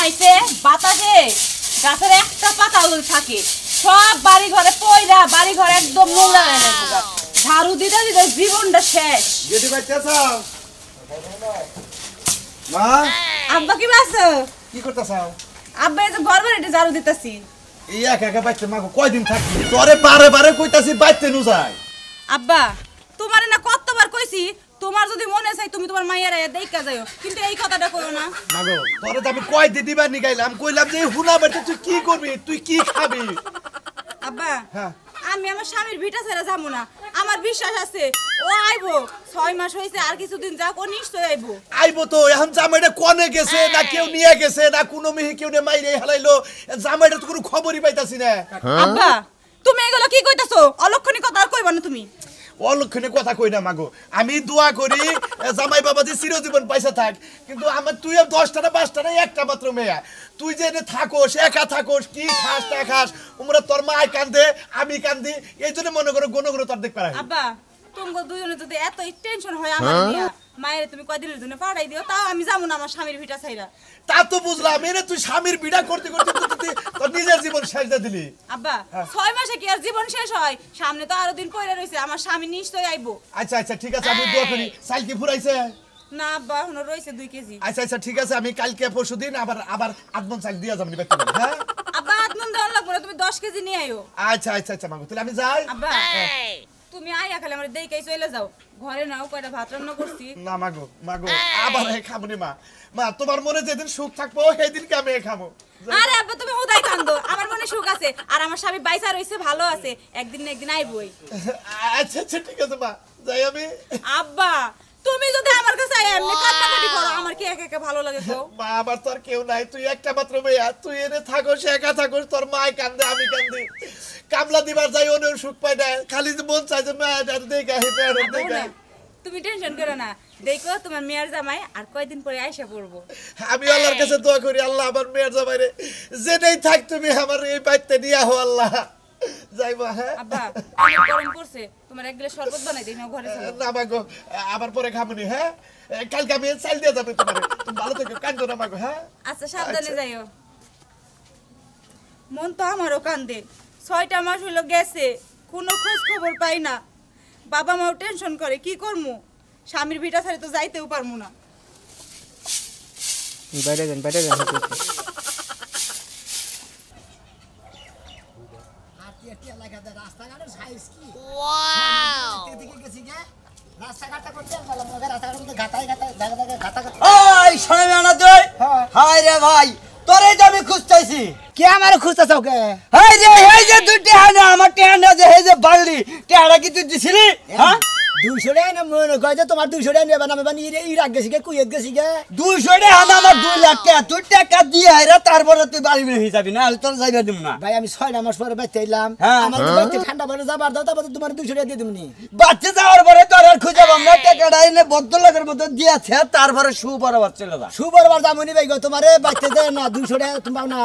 ঘুমাইছে বাতাসে গাছের একটা পাতাও থাকে সব বাড়ি ঘরে পয়রা বাড়ি ঘরে একদম নোংরা হয়ে গেছে ঝাড়ু দিতে দিতে জীবনটা শেষ গেদি বাইতেছো মা আব্বা কি বাসো কি করতেছো আব্বা এই যে ঘর বাড়িতে ঝাড়ু দিতেছি এই একা একা বাইতে মাগো কয়দিন থাকবি তোরে বারে বারে কইতাছি বাইতে নু যাই আব্বা তোমারে না কতবার কইছি তোমার যদি মনে চাই তুমি তোমার মাইয়ারে দেইকা যাও কিন্তু এই কথাটা কইও না মাগো তোরে তো আমি কয়দিন দিবার নিগাইলাম কইলাম যে হুনা বাইতে তুই কি করবি তুই কি খাবি আব্বা হ্যাঁ আমি আমার স্বামীর ভিটা ছেড়ে যাবো না আমার বিশ্বাস আছে ও আইবো 6 মাস হইছে আর কিছুদিন যাক ও নিশ্চয় আইবো আইবো তো এখন জামাইটা কোনে গেছে না কেউ নিয়ে গেছে না কোনো মেয়ে কেউ নে মাইরে হালাইলো জামাইটা তো কোনো খবরই পাইতাছি না আব্বা তুমি এগুলো কি কইতাছো অলক্ষণী কথা আর কইবা না তুমি অলক্ষণে কথা কই না মাগো আমি দোয়া করি জামাই বাবাজি চিরজীবন পয়সা থাক কিন্তু আমার তুই 10টা না 5টা না একটা মাত্র মেয়া তুই যে থাকোস একা থাকোস কি খাস না খাস উমরা তোর মা কান্দে আমি কান্দি এই জন্য মনে করো গণ তোর দেখ পারাই আব্বা তোমগো দুইজনে যদি এত টেনশন হয় আমার নিয়া মায়ের তুমি কয়দিনের জন্য পাঠাই দিও তাও আমি যাবো না আমার স্বামীর ভিটা ছাইরা তা তো বুঝলাম এনে তুই স্বামীর বিড়া করতে করতে তোর নিজের জীবন শেষ দিয়ে দিলি আব্বা 6 মাসে কি আর জীবন শেষ হয় সামনে তো আরো দিন পয়রা রইছে আমার স্বামী নিশ্চয়ই আইবো আচ্ছা আচ্ছা ঠিক আছে আমি দোয়া করি সাইল কি ফুরাইছে না আব্বা এখনো রইছে 2 কেজি আচ্ছা আচ্ছা ঠিক আছে আমি কালকে পরশুদিন আবার আদমন সাইল দিয়া যাবনি বেতন হ্যাঁ আব্বা আদমন দেওয়া লাগবে না তুমি 10 কেজি নিয়ে আইও আচ্ছা আচ্ছা আচ্ছা মাগো তাহলে আমি যাই আব্বা তুমি আইয়া খালি আমার দেইকাই চলে যাও ঘরে নাও কয়টা ভাত রান্না করছি না মাগো মাগো আবার খাবনি মা মা তোমার মনে যেদিন সুখ থাকবো সেই দিনকে আমি খাবো আরে আব্বা তুমি হুদাই কান্দো আমার মনে সুখ আছে আর আমার স্বামী বাইসা রইছে ভালো আছে একদিন না একদিন আইবই আচ্ছা আচ্ছা ঠিক আছে মা যাই আমি আব্বা তুমি যদি আমার কাছে এমনি কান্নাকাটি করো আমার কি একা একা ভালো লাগে তো মা আমার তো আর কেউ নাই তুই একটা মাত্র মেয়ে তুই এনে থাকোস একা থাকোস তোর মা কান্দে আমি কান্দি কামলা দিবার যাই ওনের সুখ পাই না খালি যে মন চাই যে মেয়েটার দেখা দেখা তুমি টেনশন করো না দেখো তোমার মেয়ের জামাই আর কয়দিন পরে আইসা পড়বো আমি আল্লাহর কাছে দোয়া করি আল্লাহ আমার মেয়ের জামাই রে যেটাই থাক তুমি আমার এই বাইতে নিয়ে হো আল্লাহ যাইবা হ্যাঁ আব্বা অনেক গরম পড়ছে তোমার এক গ্লাস শরবত বানাই দিই না ঘরে চলো না মাগো আবার পরে খাবনি হ্যাঁ কালকে আমি চাল দিয়ে যাবে তোমার তুমি ভালো থেকো কান্দো না মাগো হ্যাঁ আচ্ছা সাবধানে যাইও মন তো আমারও কান্দে 6টা মাস হইলো গেছে কোনো খোঁজ খবর পাই না বাবা মাও টেনশন করে কি করমু স্বামীর ভিটা ছাড়ে তো যাইতেও পারমু না বাইরে যান রাস্তাঘাটের সাইজ কি ওয়াও এদিকে গেছি গে রাস্তাঘাটটা করতে গেলাম রাস্তাঘাটের মধ্যে গাতায় ওই শোনে না তুই হাই রে ভাই তোরে তো আমি খুঁজতেছি কে আমার খুঁজতেছ কে হাই রে এই যে তুই টেহানা আমার টেহানা যে এই যে বাড়লি টেহানা কি তুই দিছিলি হ্যাঁ 200 টাকা না মনে কয় যে তোমার 200 টাকা নেবে না আমি বানি ইরাক গেছি গে কুয়েত গেছি গে 200 টাকা আমার 2 লাখ টাকা তুই টাকা দিয়ে আইরা তারপরে তুই বাড়ি বের হয়ে যাবি না তোর যাইবা দিম না ভাই আমি 6 মাস পরে বাইতে এলাম আমার বাইতে ঠান্ডা পড়ে যাবার দাও তারপর তোমার 200 টাকা দিয়ে দিমনি বাচ্চা যাওয়ার পরে তোর আর খুঁজে পাম না টাকাটা এনে বদলাগের মতো দিয়েছে তারপরে সুবরাবর চলে যা সুবরাবর যামনি ভাই গো তোমারে বাইতে দে না 200 টাকা তুমি পাও না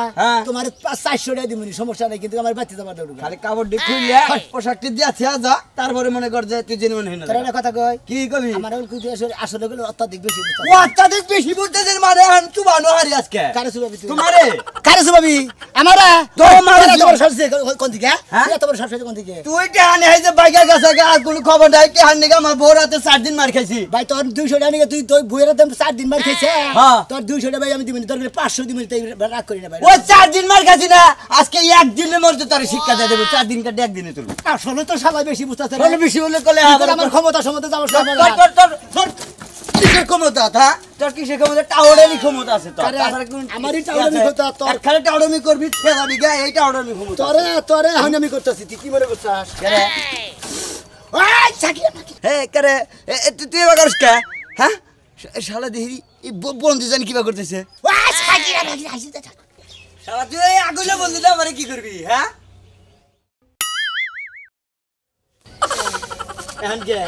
তোমার 400 টাকা দিমনি সমস্যা নাই কিন্তু আমার বাইতে যাবার দাও খালি কাপড় দি খুললে পোশাকটি দিয়েছে যা তারপরে মনে কর যে তুই জেনুইন হই না তোর কথা কই কি কবি আমার কুতি আসলে গুলো অত্যাধিক বেশি ও অত্যাধিক বেশি বুঝতেছেন মানে আন চুবানো হারি আজকে কারে সুবাবি তোমারে কারে সুবাবি আমারা তোমার তোমার সরছে কোন দিকে হ্যাঁ তোমার সরছে কোন দিকে তুই টানে এই যে বাইকা গেছে আর কোন খবর নাই কি হান নিগা আমার বউরাতে 4 দিন মার খাইছি ভাই তোর 200 টাকা নিয়ে তুই বইয়ের দাম 4 দিন মার খাইছে হ্যাঁ তোর 200 টাকা ভাই আমি দিবনি তোর 500 দিবনি তাই রাগ করি না ভাই ও 4 দিন মার খাইছি না আজকে একদিনের মধ্যে তোর শিক্ষা দিয়ে দেব 4 দিন কাটে একদিনে তুই আসলে তো সবাই বেশি বুঝতাছে না বলে বেশি বলে কলে আমার ক্ষমতা সমতে যাব সব তোর কিসের ক্ষমতা হ্যাঁ তোর কিসের ক্ষমতা টাওয়ারেরই ক্ষমতা আছে তোর আমারই টাওয়ারের ক্ষমতা তোর খালি টাওয়ারমি করবি খেলাবি গা এই টাওয়ারমি ক্ষমতা তোরে আমি করতেছি তুই কি মনে করছস কেরে ওই চাকিয়া নাকি হে কেরে তুই এবার করিস কে হ্যাঁ শালা দেখি এই বন্ধু জানি কিবা করতেছে ওই চাকিয়া নাকি আসি যা শালা তুই এই আগুনে বন্ধুটা আমারে কি করবি হ্যাঁ এখন কে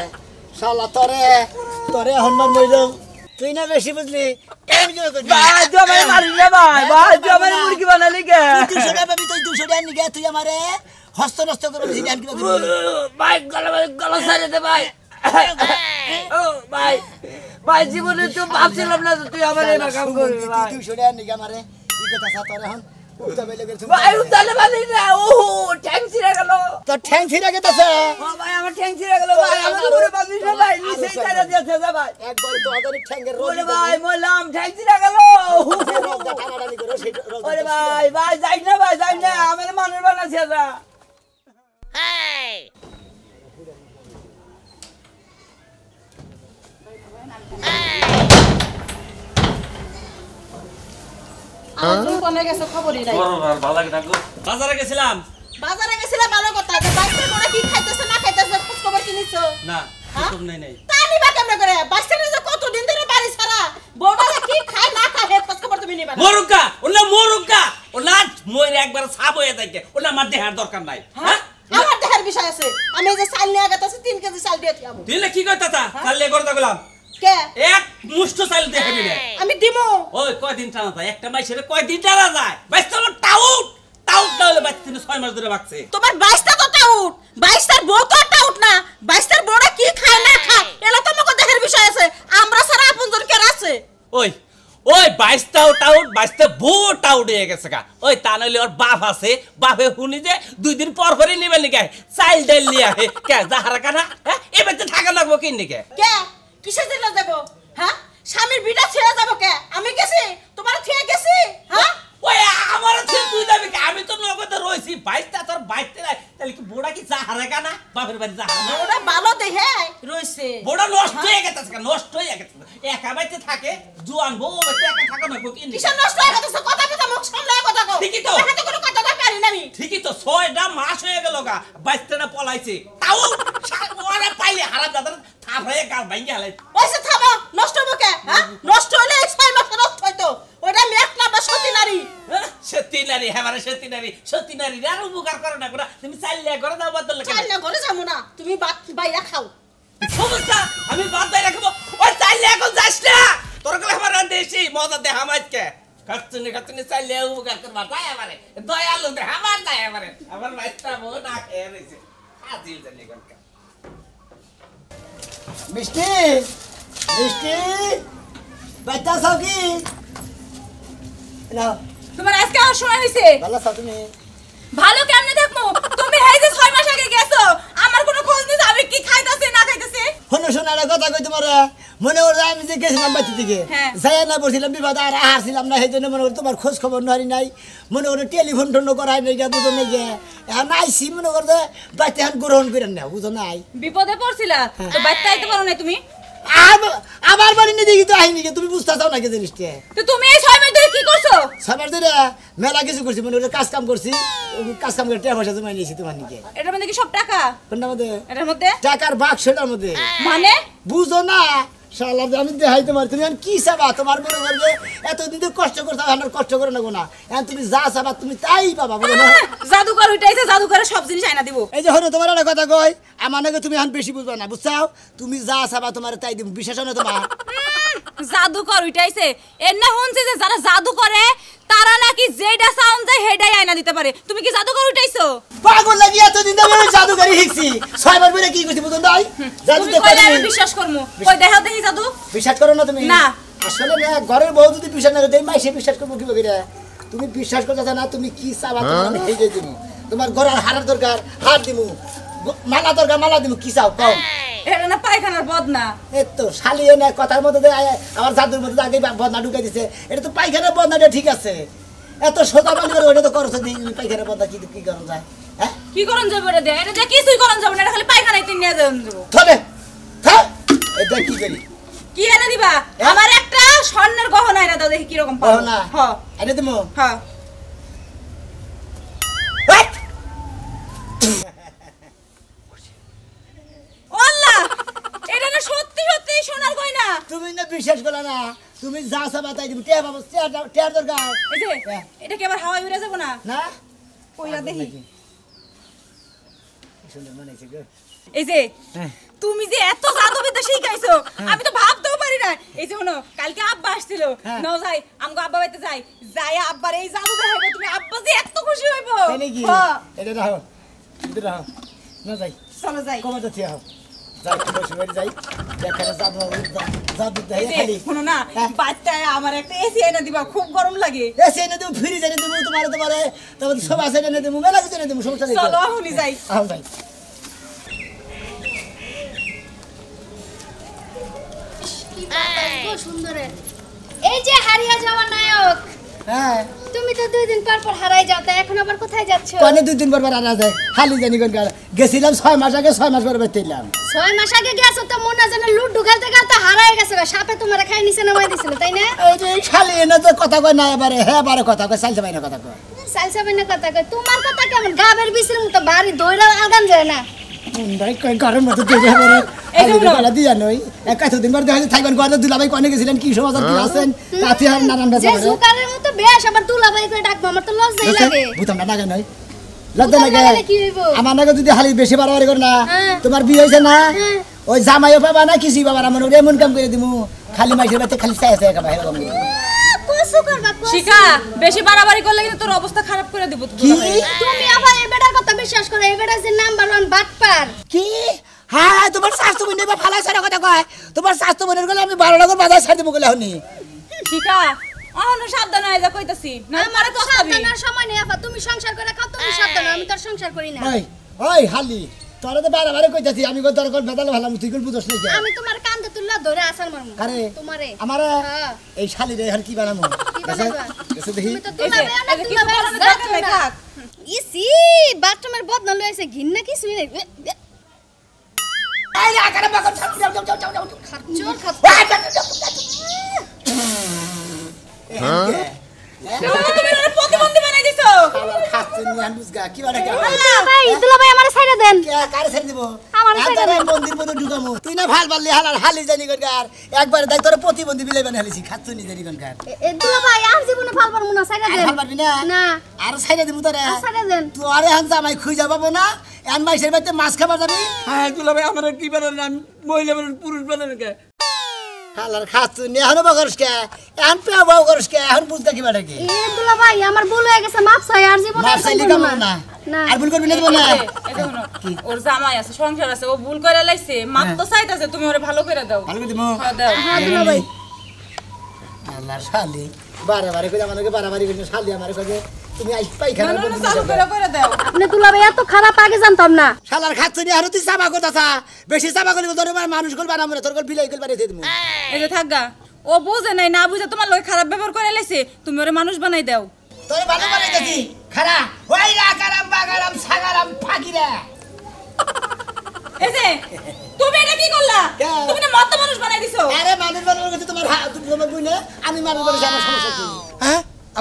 শালা তোরে হনুমান মইলো তুই না বেশি বুঝলি আমি কি করবি ভাই তুই আমারে মারিস না ভাই তুই আমারে মুরগি বানালি কে 200 টাকা পাবি তুই 200 টাকা নিগে তুই আমারে হস্ত নষ্ট করে দিবি আমি কি করবি ভাই গলা ছাড়ে দে ভাই ও ভাই জীবনে তো ভাবছিলাম না তুই আমারে এমন কাম করবি ভাই 200 টাকা নিগে আমারে কি কথা স্যার তোর এখন উঠতে বেলে গেছে ভাই উতালে বালি না ওহো ঠ্যাং ছিড়ে গেল তো ঠ্যাং ছিঁড়ে গেছে ও ভাই আমার ঠ্যাং ছিড়ে গেল ভাই আমার উপরে বালি না ভাই নিচে তারা দিয়েছে যা ভাই একবার তো আদানি ঠ্যাঙ্গের ওরে ভাই মলাম ঠ্যাং ছিড়ে গেল রোগটা টানাটানি করে সেই ওরে ভাই ভাই যাই না আমার মনের বানাছে যা আমার কোনে গেছে খবরই নাই বাজারে গেছিলাম বাজারে গেছিলা ভালো কথা যে বাচ্চা কোনে কি খাইতেছে না খাইতেছে খোঁজ খবর কি নিছো না হ্যাঁ? খবর নাই তানি বা কেমনে করে বাচ্চারা যে কতদিন ধরে বাড়ি ছাড়া বউটা কি খায় না খায় খোঁজ খবর তুমি নিবা না মরুকা ওনা মইরে একবার ছাব হয়ে থাকে ওনা আমার দেহার দরকার নাই হ্যাঁ আমার দেহের বিষয় আছে আমি এই যে চাল নিয়ে গেতাছি 3 কেজি চাল দিয়ে দিয়ামু দিলে কি কইতাতা চাললে করতে গেলাম কে এক মুষ্ট চাল দেখাবি না আমি দিমু ওই কয়দিন টানা যায় একটা মাইসের কয়দিন টানা যায় বাইস্তা টাউট না হলে বাইস্তা 6 মাস ধরে বাকছে তোমার 22টা তো টাউট 22টার বউ তো টাউট না 22টার বউটা কি খায় না খায় এলা তোমাকে দেহের বিষয় আছে আমরা সারা আপনজন কে আছে ওই বাইস্তা টাউট বাইস্তা বউ টাউট হয়ে গেছে গা ওই তা নইলে ওর বাপ আছে বাপে শুনি যে 2 দিন পর পরই নিবে নিকে চাইল ডাইল নিয়ে আহে কে যাহারা কানা এবার তো থাকা লাগবো কি নিকে কে কিসের জন্য যাব হ্যাঁ স্বামীর বিটা ছেড়ে যাব কে আমি গেছি তোমার ছেড়ে গেছি হ্যাঁ ওই আমার ছেলে তুই যাবি কি আমি তো নগদে রইছি বাইস্তা তোর বাইতে নাই তাহলে কি বোড়া কি যাহারা কানা বাপের বাড়ি যাহারা ওটা ভালো দেখে রইছে বোড়া নষ্ট হয়ে গেছে নষ্ট হয়ে গেছে একা বাইতে থাকে জোয়ান বউ বাইতে একা থাকা না কি কিসের নষ্ট হয়ে গেছে কথা কথা মুখ সামলায় কথা কও ঠিকই তো। এখানে কোনো কথা কই পারি না আমি ঠিকই তো 6টা মাস হয়ে গেল গা বাইস্তাটা পলাইছে তাও ওরা পাইলে হারাম দাদার থাপ হয়ে গাল ভাঙ্গি হালাই ওইসে থামো নষ্ট হবে কে হ্যাঁ নষ্ট হলে 6 মাস নষ্ট হইতো ওটা মেক না বা সতী নারী সত্যি নারী হ্যাঁ সত্যি নারী আর উপকার করে না করে তুমি চাইলে করে দাও বদল চাই না ঘরে যাবো না তুমি বাইরে খাও সমস্যা আমি বাদ দিয়ে রাখবো ওই চাইলে এখন যাস না তোর গলা আমার দেশি মজা দে হামাজকে কাচ্চুনি চাইলে উপকার করবা তাই আমারে দয়ালু দে আমার তাই আমারে আমার মাইস্টার বউ না খেয়ে রয়েছে আজিল জানি কোনকা মিষ্টি মিষ্টি বাচ্চা সব কি না তোমার আজকে আর সময় হইছে ভালো আছো তুমি ভালো কেমনে দেখমু তুমি এই যে 6 মাস আগে গেছো আমার কোনো খোঁজ নিছ আমি কি খাইতাছে না খাইতাছে শোনা একটা কথা কই তোমার মনে করো আমি যে গেছিলাম বাচ্চা দিকে হ্যাঁ। যাই না বসছিলাম বিবাদ আর হারছিলাম না সেই জন্য মনে করো তোমার খোঁজ খবর নারি নাই মনে করো টেলিফোন টোন করাই নাই বুঝো নাই যে এখন আইসি মনে করো বাচ্চা এখন গ্রহণ করেন না বুঝো নাই বিপদে পড়ছিলা তো বাচ্চা আইতে পারো না তুমি আমার বাড়ি নিয়ে দেখি তো আইনি তুমি বুঝতে চাও নাকি জিনিসটা তো তুমি এই 6 মাস ধরে কি করছো সবার ধরে মেলা কিছু করছি মনে কাজ কাম করছি কাজ কাম করে টাকা পয়সা জমা নিয়েছি তোমার নিকে এটার মধ্যে কি সব টাকা কোনটার মধ্যে এটার মধ্যে টাকার বাক্সটার মধ্যে মানে বুঝো না শালা আমি দেখাই তোমার তুমি এখন কি চাবা তোমার মনে করবে এতদিন তো কষ্ট করতে হবে আমার কষ্ট করে নেবো না এখন তুমি যা চাবা তুমি তাই পাবা বুঝো না জাদুকর উঠাইছে জাদুকরে সব জিনিস আইনা দিব এই যে হলো তোমার একটা কথা কই আমার নাকি তুমি এখন বেশি বুঝবা না বুঝছাও তুমি যা চাবা তোমার তাই দিব বিশ্বাস হয় না তোমার জাদুকর উঠাইছে এর না শুনছে যে যারা জাদু করে তারা নাকি যেটা সাউন্ড যায় হেডাই আইনা দিতে পারে তুমি কি জাদুকর উঠাইছো পাগল লাগি এতদিন ধরে আমি জাদুকারি শিখছি 6 বার পরে কি করছি বুঝো নাই জাদু তুমি দেখো কইলে আমি বিশ্বাস করমু কই দেখাও দেখি জাদু বিশ্বাস করো না তুমি না। আসলে না ঘরের বউ যদি বিশ্বাস না করে দেই মাইসে বিশ্বাস করবো কি বলি রে তুমি বিশ্বাস করতে না তুমি কি চাবা তুমি আমি হেই দেই দিমু তোমার ঘরের হাড়ের দরকার হাড় দিমু মালা দরকার মালা দিমু কি চাও কও এটা না পায়খানার বদনা এই তো শালিয়ে না কথার মধ্যে দিয়ে আমার জাদুর মধ্যে আগে বদনা ঢুকাই দিছে এটা তো পায়খানার বদনাটা ঠিক আছে এত সোজা বালি করে ওটা তো করছ দিই পায়খানার বদনা কি কি করন যায় হ্যাঁ কি করন যাবে এটা দে এটা যে কিছুই করন যাবে না এটা খালি পায়খানায় তিন নিয়ে যাবেন যাব চলে থাক এটা কি করি কি এনে দিবা আমার একটা স্বর্ণের গহনা এনে দাও দেখি কি রকম পাও না হ্যাঁ আরে তুমি হ্যাঁ আল্লাহ এটা না সত্যি সত্যি সোনার গয়না তুমি না বিশ্বাস করলা না তুমি যা চাবা তাই দিবি টিয়া বাবা টিয়ার দরকার এই যে এটা কি আবার হাওয়ায় উড়ে যাব না না কইরা দেখি সুন্দর মনে হয়েছে গো এই যে তুমি যে এত জাদুবিদ্যা শিখাইছো আমি তো ভাবতেও পারি না এই যে শোনো কালকে আব্বা আসছিল নাও যাই আমগো আব্বা বাড়িতে যাই যাই আব্বার এই জাদু দেখাবো তুমি আব্বা যে এত খুশি হইবো তাই নাকি হ্যাঁ এটা রাখো এটা রাখো না যাই চলো যাই কমে যাচ্ছি আহ যাই বসে বাড়ি যাই এখানে জাদু দেয় এই যে, খালি শোনো না বাচ্চায় আমার একটা এসি এনে দিবা, খুব গরম লাগে। এসে এনে দেবো ফ্রিজ এনে দেবো তোমারে তারপর সব আছে এনে দেবো মেলা কিছু এনে দেবো সমস্যা নেই চলো এখনই যাই। আহ যাই কি বাতাস গো সুন্দরে। এই যে হারিয়ে যাওয়া নায়ক, হ্যাঁ তুমি তো 2 দিন পর পর হারাই যাও, তা এখন আবার কোথায় যাচ্ছ? কনে 2 দিন পর পর আনা যায় হালি জানি কোন গেছিলাম 6 মাস আগে 6 মাস পর বেতেলাম 6 মাস আগে গেছো তো মনে যেন লুডু খেলতে খেলতে হারাই গেছো, সাপে তোমারে খাই নিচে নামাই দিছিল তাই না? এই যে খালি এনে তো কথা কয় না এবারে হ্যাঁ বারে কথা কয় চালছে বাইনা কথা কয় সালসা বিনা কথা কই, তোমার কথা কেমন গাবের বিসির মতো বাড়ি দইরা আগান যায় না। ভাই কই গরম মতো দিয়ে যাবে এই যে বলো। বলা দিয়া নই কতদিন পর দেখা থাকবেন ঘরে দুলাভাই কনে গেছিলেন কি সমাচার কি আছেন তাতে আর নানান যে বেজা জুকারের মতো বেশ আবার দুলাভাই করে ডাকবো, আমার তো লজ্জাই লাগে। ভূতাম না লাগে নই লজ্জা ভূতাম লাগে লাগালে কি হইব? আমার নাকি যদি হালি বেশি বাড়াবাড়ি করে না হ্যাঁ। তোমার বিয়ে হয়েছে না হ্যাঁ। ওই জামাইও পাবা না কিছুই পাবা না মনে করে এমন কাম করে দিমু খালি মাইসের বাড়িতে খালি চাই চাই কাম করে দিমু। কসু করবা কসু। শিখা, বেশি বাড়াবাড়ি করলে কিন্তু তোর অবস্থা খারাপ করে দিব। কি তুমি আবার এই বেটার কথা বিশ্বাস করো? এই বেটা যে নাম্বার 1 বাটপার। কি হ্যাঁ তোমার স্বাস্থ্য বোনের বা ফালাই সারা কথা কয় তোমার স্বাস্থ্য বোনের গেলে আমি 12 টাকার বাজার ছাড় দেবো গেলে হনি শিখা, অহনো সাবধান হয়ে যা কইতাছি, না আমার মারে তো সাবি। সাবধানের সময় নেই আপা, তুমি সংসার করে খাও, তুমি সাবধান হও, আমি তোর সংসার করি না। ওই ওই হালি তোরা তো বারে কইতাছি আমি কই তোর কোন বেদাল ভালো তুই কোন বুঝছ না আমি তোমার কান্দে তুললা ধরে আসার মারমু। আরে তোমারে আমারে হ্যাঁ। এই শালি রে এখন কি বানামু কি বানাবা? এসে দেখি তুমি তো এই যে, দুলাবে না এই যে কিছু দুলাবে বলার দরকার নাই, থাক। ইসি বাথরুমের বদনা লইছে ঘিন্না কিছুই নাই। এই আকারে বাকন যাও খাচ্চর খাচ্চর। তুমি ওরে প্রতিবন্ধী বানাই দিছো। আমার খাচ্ছে নি আনবুজগা কি বাড়া কি দুলাভাই আমারে ছাইড়া দেন। কে কারে ছেড়ে দিব আমার ছেড়ে আদারে মন্দির মধ্যে ঢুকামু তুই না ভাল পারলি হালার হালি জানি গনকার একবার দেখ তোর প্রতিবন্ধী বিলাই বানাই হালিছি খাচ্ছে নি জানি গনকার এ দুলাভাই আর জীবনে ফাল পারমু না, ছাইড়া দেন। ভাল পারবি না না আর ছাইড়া দিব তোরে ছাইড়া দেন। তুই আরে হান জামাই খুঁজা পাবো না এন মাইসের বাড়িতে মাছ খাবার যাবি হ্যাঁ দুলাভাই আমার কি বানান আমি মহিলা মানুষ পুরুষ বানান কে হালার খাচ্ছে নি এখনো বকরস কে এখন পেও বাও করস কে এখন বুঝতা কি বাড়া কি এ দুলাভাই আমার ভুল হয়ে গেছে, মাপ চাই, আর জীবনে মাছ এরকম চাইলি করবো কাম না না। আর ভুল করবি না দেবো না এই যে শোনো, ওর জামাই আছে, সংসার আছে, ও ভুল করে লাইছে, মাপ তো চাইতাছে, তুমি ওরে ভালো করে দাও। ভালো করে দিব হ্যাঁ, দাও। হ্যাঁ দুলাভাই আল্লাহর শালি বারে কই আমাকে বারে কই শালি আমারে কই তুমি আই না, পাইখানা না, না, চালু করে দাও। আপনি দুলাভাই এত খারাপ আগে জানতাম না। শালার খাচ্ছে নি আর তুই চাবা করতাছা বেশি চাবা করলি তোর মানুষ কল বানাবো না তোর কল বিলাই কল বানাই দেবো এই যে থাকগা, ও বুঝে নাই, না বুঝে তোমার লগে খারাপ ব্যবহার করে লাইছে, তুমি ওরে মানুষ বানাই দাও। তোর ভালো বানাইতেছি খারা ওই রাকারাম বাগারাম সাগারাম ফাকিরা এই যে, তুমি এটা কি করলা? কে? তুমি না মত মানুষ বানাই দিছো। আরে মানুষ বানানোর কাছে তোমার তোমার বই না আমি মানুষ বানাইছি আমার সমস্যা কি হ্যাঁ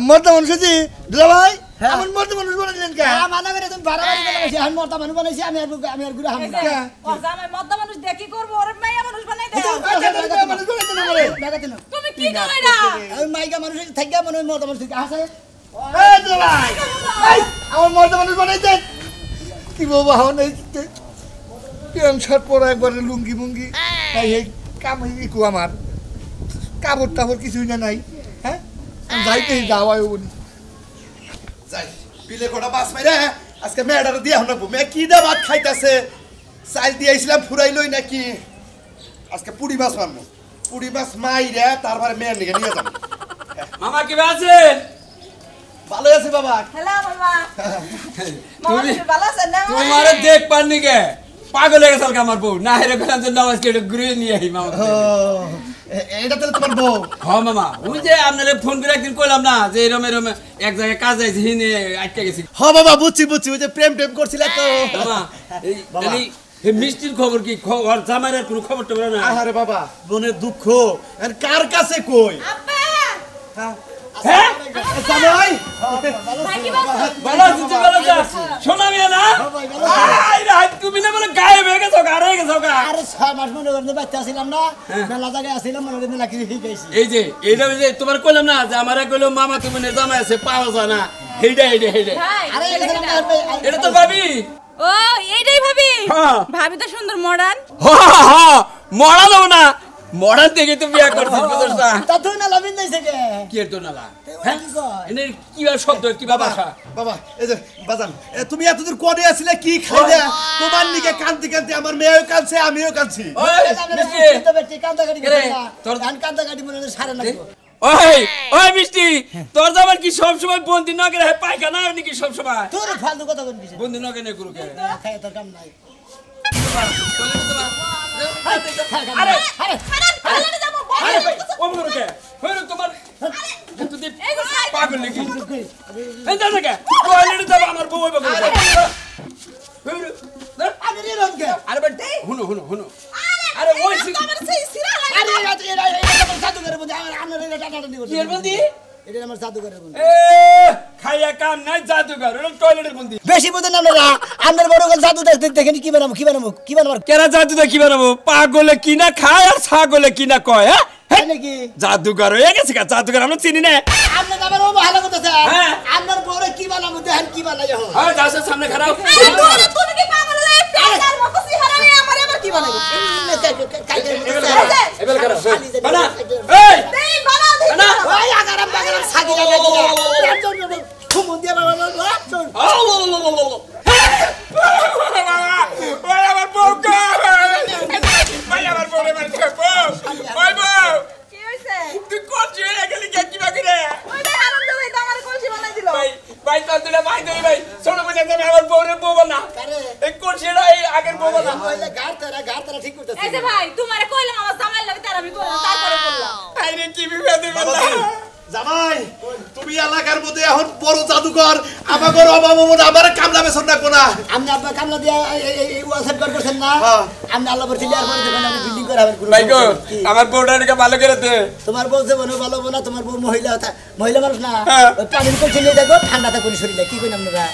মর্দা মানুষ হয়েছি দুলাভাই হ্যাঁ। এমন মর্দা মানুষ বানাইলেন কে হ্যাঁ মানা করে তুমি বাড়াবাড়ি করে বানাইছি আমি মরতা মানুষ বানাইছি আমি আর ঘুরে হাম এই যে, ও জামাই মদ্দা মানুষ দিয়ে কি করবো? ওরে মাইয়া মানুষ বানাই দাও। মানুষ বানাইতে না পারে লাগাতে না তুমি কি করো এটা? আমি মাইকা মানুষ থাকি মনে হয় মরতা মানুষ থেকে আসে এই দুলাভাই এই আমার মর্দা মানুষ বানাইতে কি বাবা হন এই প্যান্ট শার্ট পরা একবারে লুঙ্গি মুঙ্গি এই কাম ইকু আমার কাপড় টাপড় কিছুই না নাই হ্যাঁ আমি যাইতে যাওয়াই বলি যাই বিলে কটা বাস মাইরা আজকে মেয়েটার দিয়ে আমরা মেয়ে কি দা ভাত খাইতাছে চাল দিয়ে আইছিলাম ফুরাইলই নাকি আজকে পুড়ি মাছ মারবো পুড়ি মাছ মাইরা তারপরে মেয়ের নিকে নিয়ে যাবো মামা কি আছেন ভালো আছে বাবা হ্যালো মামা। তুমি মামা, ভালো আছেন না? তোমারে দেখ পাননি কে পাগল হয়ে গেছে আমার বউ না হেরে গেলাম যে নামাজ কেটে ঘুরে নিয়ে আই মামা ও, এটা তাহলে তোমার বউ হ্যাঁ মামা ওই যে আপনারে ফোন করে একদিন কইলাম না যে এরম এক জায়গায় কাজ আছে হিনে আটকে গেছি হ বাবা বুঝছি ওই যে প্রেম টেম করছিলে তো মামা এই এই মিষ্টির খবর কি খবর জামাইয়ের কোনো খবর টবর না আহারে বাবা বোনের দুঃখ আর কার কাছে কই আব্বা, হ্যাঁ জামাই ভাই কি বলছো? ভালো আছি তুই ভালো আছিস শোনা মিয়া না আই রে তুমি না বলে গায়েব হয়ে গেছো গা রয়ে গেছো গা আরে 6 মাস মনে করতে বাচ্চা ছিলাম না মেলা জায়গায় আসছিলাম মনে করতে মেলা কিছু শিখাইছি এই যে এইটা ওই যে তোমার কইলাম না যে আমারে কইলো মামা তুমি নে জামাই আছে পাওয়া যায় না এইটা ভাই, আরে এটা এটা কেটা? এটা তো ভাবি ও, এইটাই ভাবি? হ্যাঁ। ভাবি তো সুন্দর মডার্ন। মরা দেবো না মডার্ন থেকে তো বিয়া করছিস বুঝছ না তা তুই না লাভিন দিছে কে কি এর তো নালা হ্যাঁ কি কয় এনে কি শব্দ কি ভাষা বাবা এই যে বাজান তুমি এতদূর কোনে আছিলে কি খাইলা তোমার নিকে কান্তি কান্তি আমার মেয়েও কাঁদছে আমিও কাঁদছি ওই মিষ্টি তো বেটি কান্দাকাটি কে রে? করে না তোর ধান কান্দাকাটি মনে হয় সারা লাগবে ওই ওই মিষ্টি তোর জামার কি সব সময় বন্দি না করে পায়খানা আর নাকি সব সময় তোর ফালতু কথা কোন কিছু বন্দি না কেন গুরুকে খাই তোর কাম নাই আরে আরে টয়লেটে যাবো আরে ও গুরুকে হইলো তোমার তুই পাগল নাকি এই দাও না কে টয়লেটে যাব আমার বউ হইবে গুরুকে হইলো আরে রে রং কে আরে বেটা হুনো হুনো হুনো আরে ওই আমার সেই সিরা লাগে আরে এটা আমার জাদুঘরের বন্ধু আমার এটা টাটা নিব কি এর বন্দি এটা আমার জাদুঘরের বন্ধু এ খাইয়া কাম নাই জাদুঘর ওরকম টয়লেটের বন্দি বেশি বুঝেন আপনারা আপনার বড় গল জাদু দেখেন কি বানাবো কেরা জাদু দেখি বানাবো পাগলে কিনা খায় আর ছাগলে কিনা কয় হ্যাঁ তাই নাকি জাদুঘর হয়ে গেছে কা জাদুঘর আমরা চিনি না আপনার আমার ও ভালো কথা স্যার হ্যাঁ। আপনার বড় কি বানাবো দেখেন কি বানাই এখন হ্যাঁ দাসের সামনে খারাপ এই তোরা তুমি কি পাগল হয়ে পেটার মতো সিহারা নিয়ে আমারে আবার কি বানাইবো এবার খারাপ বানা এই দেই বানাও দেই না। ওই আগারাম বাগারাম সাগি লাগা দিয়া খুমুন দিয়া বাবা ওই আমার বউ ওই আমার বউ রে মারছে বউ ওই বউ কি হইছে তুই কোন ছেলে গেলি কি বাকি রে ওই ভাই আনন্দ হই তো আমার কলসি বানাই দিল ভাই ভাই তো দিলে ভাই ধরি ভাই ছোট বুঝে যাবে আমার বউ রে বউ না এই কোন ছেলে এই আগের বউ না ওইলে গাড়তারা ঠিক করতেছে এই যে ভাই তোমারে কইলাম আমার জামাই লাগে তার আমি করলাম তারপরে করলাম আরে কি বিপদে বললা জামাই তুমি এলাকার মধ্যে এখন বড় জাদুঘর আমাগর অভাব মনে আমার কামলা বেসন রাখবো না আপনি আপনার কামলা দিয়া এই ওয়াসেট করছেন না হ্যাঁ। আপনি আল্লাহ পর চিলিয়ার পরে দেখেন আপনি বিল্ডিং করে হবেন ভাই গো আমার বউটাকে ভালো করে দে তোমার বউ যে বনো ভালো বোনা তোমার বউ মহিলা মানুষ না হ্যাঁ। ওই পানির কল চিলিয়ে দেখো ঠান্ডাটা করে শরীরে কি কইন আপনারা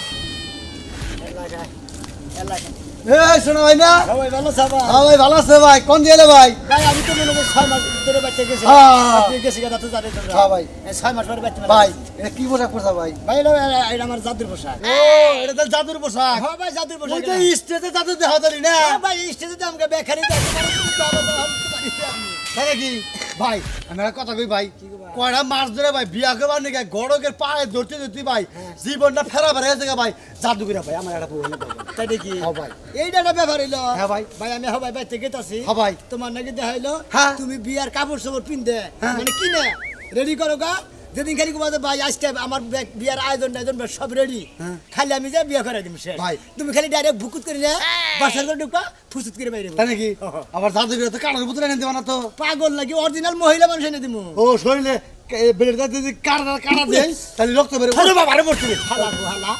এই শোনো ভাই না সবাই ভালো সাবা ভাই ভালো আছে ভাই কোন দিলে ভাই ভাই আমি তো মনে করি 6 মাস ধরে বাচ্চা গেছি হ্যাঁ। আপনি গেছি কথা তো জানেন তোমরা হ্যাঁ ভাই। 6 মাস পরে বাচ্চা ভাই এটা কি পোশাক পরছা ভাই ভাই এটা আমার জাদুর পোশাক ও এটা তো জাদুর পোশাক হ্যাঁ ভাই জাদুর পোশাক ওই তো স্টেজে জাদু দেখা জানি না হ্যাঁ ভাই স্টেজে তো আমাকে বেখারি দেখো তাই কি ভাই আমি একটা কথা কই ভাই কয়টা মাস ধরে ভাই বিয়া করবার নাকি গড়কের পায়ে ধরতে ধরতে ভাই জীবনটা ফেরা ফেরা হয়েছে ভাই জাদু করে ভাই আমার একটা বউ এনে দাও। তাই নাকি হ্যাঁ ভাই এইটা একটা ব্যাপার হইলো হ্যাঁ ভাই। ভাই আমি হবাই বাইতে গেতাছি হ্যাঁ ভাই। তোমার নাকি দেখাইলো হ্যাঁ। তুমি বিয়ার কাপড় সাপড় পিনতে হ্যাঁ। মানে কিনে রেডি করো গা যেদিন খালি কুমাতে ভাই আজকে আমার বিয়ার আয়োজন সব রেডি খালি আমি যা বিয়া করে দিম শেষ ভাই। তুমি খালি ডাইরেক্ট বুকুত করে যা বাসার করে ঢুকা ফুসুত করে বাইরে তাই নাকি আবার জাদু করে তো কানের ভিতরে এনে দেবা না তো পাগল নাকি অরিজিনাল মহিলা মানুষ এনে দিমু ও শরীরে বেড়ে যদি কাটা দেয় তাহলে রক্ত বেরো বাবা আরে পড়ছে হালা হালা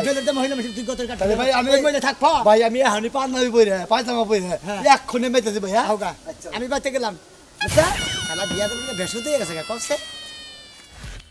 বেলের মহিলা মানুষ তুই গতর কাটা তাহলে ভাই আমি মহিলা থাকবো ভাই আমি হানি পাঞ্জাবি পরে পায়জামা পরে এক্ষুনি মেতেছি ভাই হ্যাঁ আমি বাইতে গেলাম বুঝছা খেলা বিয়া করবি বেশ হতে গেছে কমছে